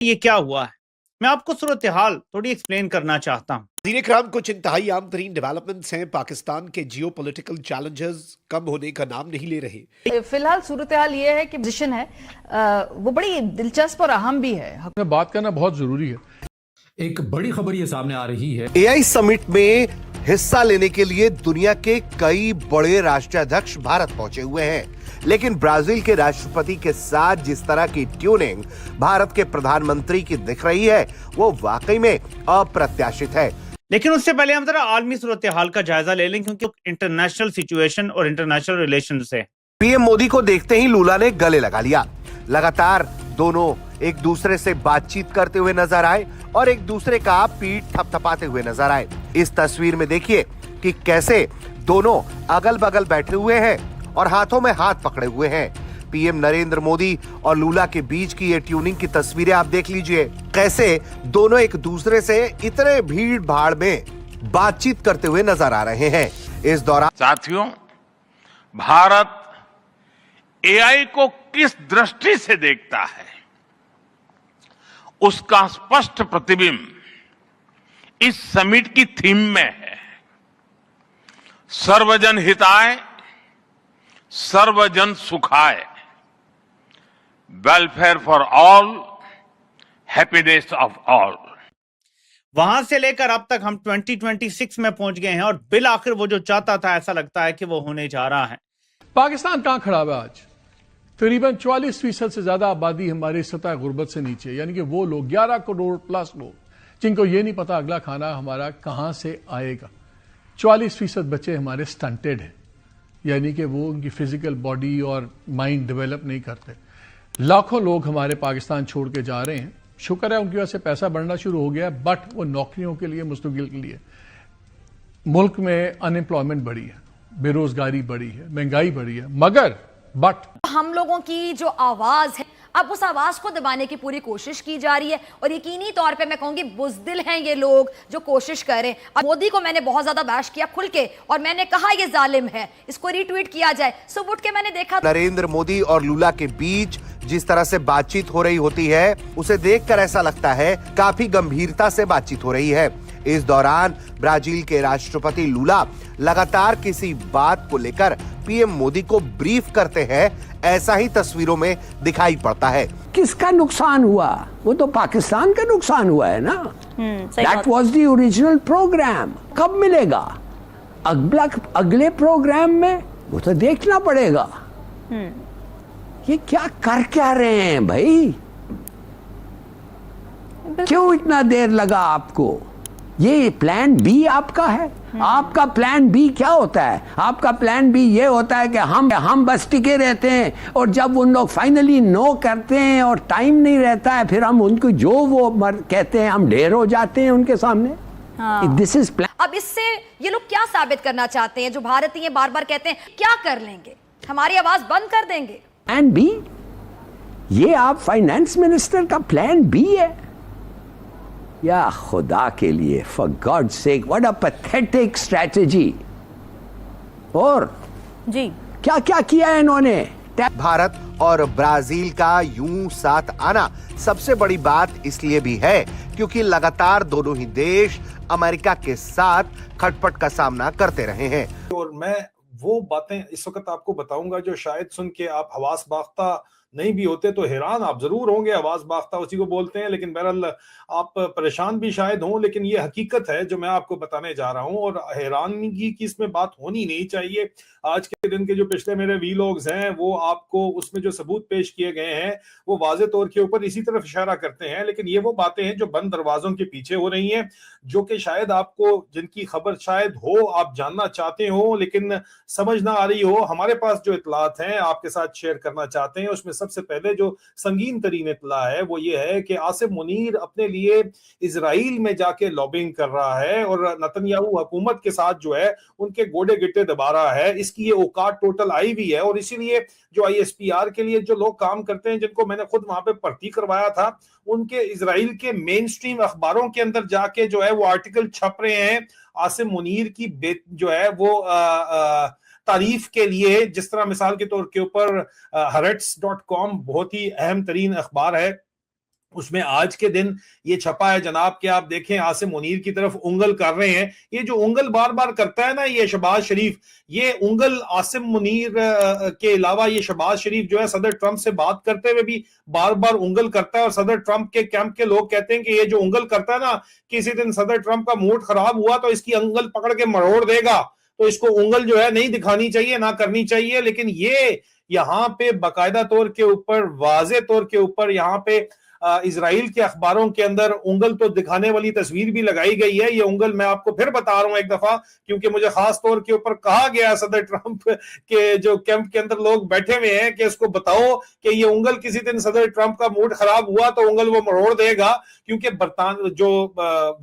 ये क्या हुआ है। मैं आपको सूरत हाल थोड़ी एक्सप्लेन करना चाहता हूँ। वज़ीर-ए-आज़म, कुछ इंतहाई आम तरीन डेवलपमेंट्स हैं। पाकिस्तान के जियो पॉलिटिकल चैलेंजेस कम होने का नाम नहीं ले रहे। फिलहाल सूरत हाल ये है कि पोजीशन है वो बड़ी दिलचस्प और अहम भी है। बात करना बहुत जरूरी है। एक बड़ी खबर ये सामने आ रही है। एआई समिट में हिस्सा लेने के लिए दुनिया के कई बड़े राष्ट्राध्यक्ष भारत पहुंचे हुए हैं, लेकिन ब्राजील के राष्ट्रपति के साथ जिस तरह की ट्यूनिंग भारत के प्रधानमंत्री की दिख रही है वो वाकई में अप्रत्याशित है। लेकिन उससे पहले हम जरा आलमी सूरत हाल का जायजा ले लें, क्योंकि इंटरनेशनल सिचुएशन और इंटरनेशनल रिलेशन से पीएम मोदी को देखते ही लूला ने गले लगा लिया। लगातार दोनों एक दूसरे से बातचीत करते हुए नजर आए और एक दूसरे का पीठ थपथपाते हुए नजर आए। इस तस्वीर में देखिए कि कैसे दोनों अगल बगल बैठे हुए हैं और हाथों में हाथ पकड़े हुए हैं। पीएम नरेंद्र मोदी और लूला के बीच की ये ट्यूनिंग की तस्वीरें आप देख लीजिए, कैसे दोनों एक दूसरे से इतने भीड़ भाड़ में बातचीत करते हुए नजर आ रहे हैं। इस दौरान साथियों, भारत एआई को किस दृष्टि से देखता है उसका स्पष्ट प्रतिबिंब इस समिट की थीम में है। सर्वजन हिताय, सर्वजन सुखाय, welfare for all, happiness of all. वहां से लेकर अब तक हम 2026 में पहुंच गए हैं और बिल आखिर वो जो चाहता था ऐसा लगता है कि वो होने जा रहा है। पाकिस्तान कहां खड़ा है आज? तकरीबन 44% से ज्यादा आबादी हमारी सतह गुर्बत से नीचे, यानी कि वो लोग 11 करोड़ प्लस लोग जिनको ये नहीं पता अगला खाना हमारा कहां से आएगा। 44% बच्चे हमारे स्टंटेड हैं, यानी कि वो उनकी फिजिकल बॉडी और माइंड डेवलप नहीं करते। लाखों लोग हमारे पाकिस्तान छोड़ के जा रहे हैं। शुक्र है उनकी वजह से पैसा बढ़ना शुरू हो गया, बट वो नौकरियों के लिए, मुस्तकिल के लिए। मुल्क में अनएम्प्लॉयमेंट बढ़ी है, बेरोजगारी बढ़ी है, महंगाई बढ़ी है, मगर हम लोगों की जो आवाज है अब उस आवाज को दबाने की पूरी कोशिश की जा रही है और यकीनी तौर पे मैं कहूंगी बुज़दिल हैं ये लोग जो कोशिश कर रहे हैं। अब मोदी को मैंने बहुत ज्यादा बैश किया खुल के और मैंने कहा ये जालिम है, इसको रीट्वीट किया जाए। सुबह उठ के मैंने देखा नरेंद्र मोदी और लूला के बीच जिस तरह से बातचीत हो रही होती है उसे देखकर ऐसा लगता है काफी गंभीरता से बातचीत हो रही है। इस दौरान ब्राजील के राष्ट्रपति लूला लगातार किसी बात को लेकर पीएम मोदी को ब्रीफ करते हैं, ऐसा ही तस्वीरों में दिखाई पड़ता है। किसका नुकसान हुआ? वो तो पाकिस्तान का नुकसान हुआ है ना। That was the original program. कब मिलेगा अगले प्रोग्राम में? वो तो देखना पड़ेगा। ये क्या रहे हैं भाई? क्यों इतना देर लगा आपको? ये प्लान बी आपका है। आपका प्लान बी क्या होता है? आपका प्लान बी ये होता है कि हम बस टिके रहते हैं और जब उन लोग फाइनली नो करते हैं और टाइम नहीं रहता है, फिर हम उनको जो वो कहते हैं हम ढेर हो जाते हैं उनके सामने। This is plan. अब इससे ये लोग क्या साबित करना चाहते हैं? जो भारतीय बार बार कहते हैं क्या कर लेंगे, हमारी आवाज बंद कर देंगे। प्लान बी, ये आप फाइनेंस मिनिस्टर का प्लान बी है? या खुदा के लिए, for God sake, what a pathetic strategy. और जी क्या क्या किया है इन्होंने? भारत और ब्राजील का यूं साथ आना सबसे बड़ी बात इसलिए भी है क्योंकि लगातार दोनों ही देश अमेरिका के साथ खटपट का सामना करते रहे हैं। और मैं वो बातें इस वक्त आपको बताऊंगा जो शायद सुन के आप हवास बाख्ता नहीं भी होते तो हैरान आप जरूर होंगे। आवाज बाख्ता उसी को बोलते हैं, लेकिन बहरहाल आप परेशान भी शायद हों, लेकिन ये हकीकत है जो मैं आपको बताने जा रहा हूं और हैरानगी की इसमें बात होनी नहीं चाहिए। आज के दिन के जो पिछले मेरे वीलॉग्स हैं वो आपको उसमें जो सबूत पेश किए गए हैं वो वाज़े तौर के ऊपर इसी तरफ इशारा करते हैं, लेकिन ये वो बातें हैं जो बंद दरवाजों के पीछे हो रही हैं, जो कि शायद आपको, जिनकी खबर शायद हो, आप जानना चाहते हो लेकिन समझ ना आ रही हो। हमारे पास जो इतलात हैं आपके साथ शेयर करना चाहते हैं। उसमें सबसे पहले जो संगीन तरीन इतला है वो ये है कि आसिम मुनीर अपने लिए इजराइल में जाके लॉबिंग कर रहा है और नेतन्याहू हुकूमत के साथ जो है उनके गोडे गिट्टे दबा रहा है। इसकी ये औकात टोटल आई हुई है और इसीलिए जो आईएसपीआर के लिए जो लोग काम करते हैं, जिनको मैंने खुद वहां पे भर्ती करवाया था, उनके इजराइल के मेन स्ट्रीम अखबारों के अंदर जाके जो है वो आर्टिकल छप रहे हैं आसिम मुनीर की जो है वो तारीफ के लिए। जिस तरह मिसाल के तौर के ऊपर हरेट्स.com बहुत ही अहम तरीन अखबार है, उसमें आज के दिन ये छपा है जनाब कि आप देखें आसिम मुनीर की तरफ उंगल कर रहे हैं। ये जो उंगल बार बार करता है ना ये शहबाज शरीफ, ये उंगल आसिम मुनीर के अलावा ये शहबाज शरीफ जो है सदर ट्रंप से बात करते हुए भी बार बार उंगल करता है। और सदर ट्रंप के कैंप के लोग कहते हैं कि ये जो उंगल करता है ना, किसी दिन सदर ट्रंप का मूड खराब हुआ तो इसकी उंगल पकड़ के मरोड़ देगा, तो इसको उंगल जो है नहीं दिखानी चाहिए, ना करनी चाहिए। लेकिन ये यहाँ पे बाकायदा तौर के ऊपर, वाज़े तौर के ऊपर यहाँ पे इजराइल के अखबारों के अंदर उंगल तो दिखाने वाली तस्वीर भी लगाई गई है। ये उंगल मैं आपको फिर बता रहा हूं एक दफा, क्योंकि मुझे खास तौर के ऊपर कहा गया सदर ट्रंप के जो कैंप के अंदर लोग बैठे हुए हैं कि इसको बताओ कि ये उंगल किसी दिन सदर ट्रंप का मूड खराब हुआ तो उंगल वो मरोड़ देगा, क्योंकि जो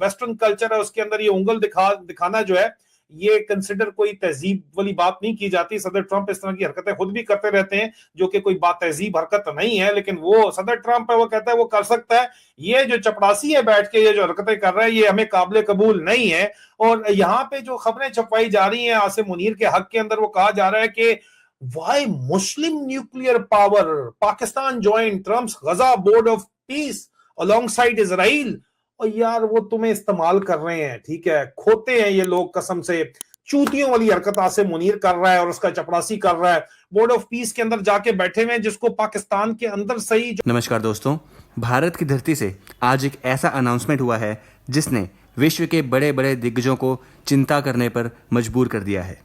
वेस्टर्न कल्चर है उसके अंदर ये उंगल दिखाना जो है ये कंसिडर कोई तहजीब वाली बात नहीं की जाती। सदर ट्रंप इस तरह की हरकतें खुद भी करते रहते हैं जो कि कोई बात तहजीब हरकत नहीं है, लेकिन वो सदर ट्रंप है, वो कहता है वो कर सकता है। ये जो चपड़ासी है बैठ के ये जो हरकतें कर रहा है ये हमें काबिल कबूल नहीं है। और यहाँ पे जो खबरें छपवाई जा रही हैं आसिम मुनीर के हक के अंदर, वो कहा जा रहा है कि why Muslim nuclear power Pakistan join Trump's Gaza board of peace alongside Israel. और यार वो तुम्हें इस्तेमाल कर रहे हैं, ठीक है, खोते हैं ये लोग कसम से। चूतियों वाली हरकत आसिम मुनीर कर रहा है और उसका चपड़ासी कर रहा है। बोर्ड ऑफ पीस के अंदर जाके बैठे हुए हैं जिसको पाकिस्तान के अंदर सही। नमस्कार दोस्तों, भारत की धरती से आज एक ऐसा अनाउंसमेंट हुआ है जिसने विश्व के बड़े बड़े दिग्गजों को चिंता करने पर मजबूर कर दिया है।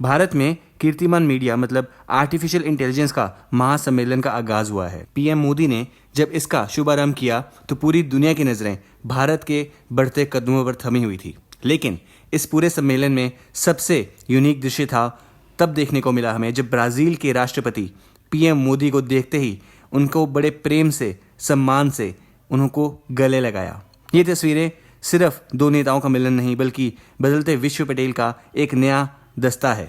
भारत में कीर्तिमान मीडिया मतलब आर्टिफिशियल इंटेलिजेंस का महासम्मेलन का आगाज हुआ है। पीएम मोदी ने जब इसका शुभारंभ किया तो पूरी दुनिया की नजरें भारत के बढ़ते कदमों पर थमी हुई थी। लेकिन इस पूरे सम्मेलन में सबसे यूनिक दृश्य था तब देखने को मिला हमें जब ब्राजील के राष्ट्रपति पीएम मोदी को देखते ही उनको बड़े प्रेम से, सम्मान से उनको गले लगाया। ये तस्वीरें सिर्फ दो नेताओं का मिलन नहीं बल्कि बदलते विश्व पटेल का एक नया दस्ता है।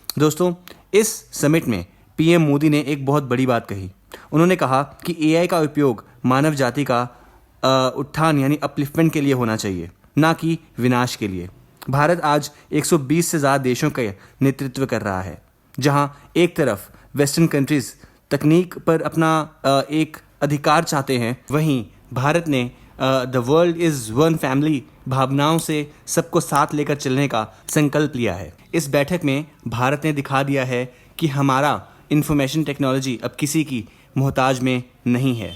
दोस्तों, इस समिट में पीएम मोदी ने एक बहुत बड़ी बात कही। उन्होंने कहा कि एआई का उपयोग मानव जाति का उत्थान यानी अपलिफ्टमेंट के लिए होना चाहिए, ना कि विनाश के लिए। भारत आज 120 से ज़्यादा देशों का नेतृत्व कर रहा है, जहां एक तरफ वेस्टर्न कंट्रीज तकनीक पर अपना एक अधिकार चाहते हैं, वहीं भारत ने the world is one family भावनाओं से सबको साथ लेकर चलने का संकल्प लिया है। इस बैठक में भारत ने दिखा दिया है कि हमारा इंफॉर्मेशन टेक्नोलॉजी अब किसी की मोहताज में नहीं है।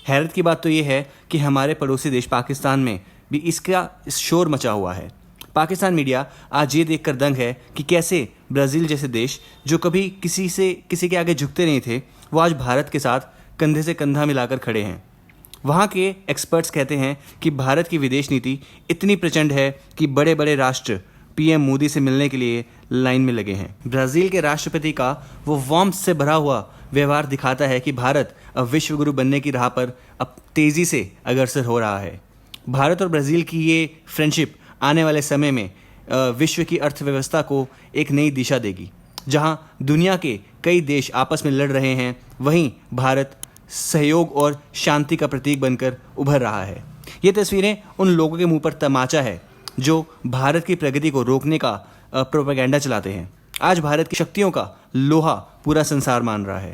हैरत की बात तो ये है कि हमारे पड़ोसी देश पाकिस्तान में भी इसका शोर मचा हुआ है। पाकिस्तान मीडिया आज ये देखकर दंग है कि कैसे ब्राज़ील जैसे देश जो कभी किसी के आगे झुकते नहीं थे, वो आज भारत के साथ कंधे से कंधा मिलाकर खड़े हैं। वहाँ के एक्सपर्ट्स कहते हैं कि भारत की विदेश नीति इतनी प्रचंड है कि बड़े बड़े राष्ट्र पीएम मोदी से मिलने के लिए लाइन में लगे हैं। ब्राज़ील के राष्ट्रपति का वो वार्मथ से भरा हुआ व्यवहार दिखाता है कि भारत अब विश्व गुरु बनने की राह पर अब तेज़ी से अग्रसर हो रहा है। भारत और ब्राज़ील की ये फ्रेंडशिप आने वाले समय में विश्व की अर्थव्यवस्था को एक नई दिशा देगी। जहाँ दुनिया के कई देश आपस में लड़ रहे हैं, वहीं भारत सहयोग और शांति का प्रतीक बनकर उभर रहा है। ये तस्वीरें उन लोगों के मुंह पर तमाचा है जो भारत की प्रगति को रोकने का प्रोपेगेंडा चलाते हैं। आज भारत की शक्तियों का लोहा पूरा संसार मान रहा है।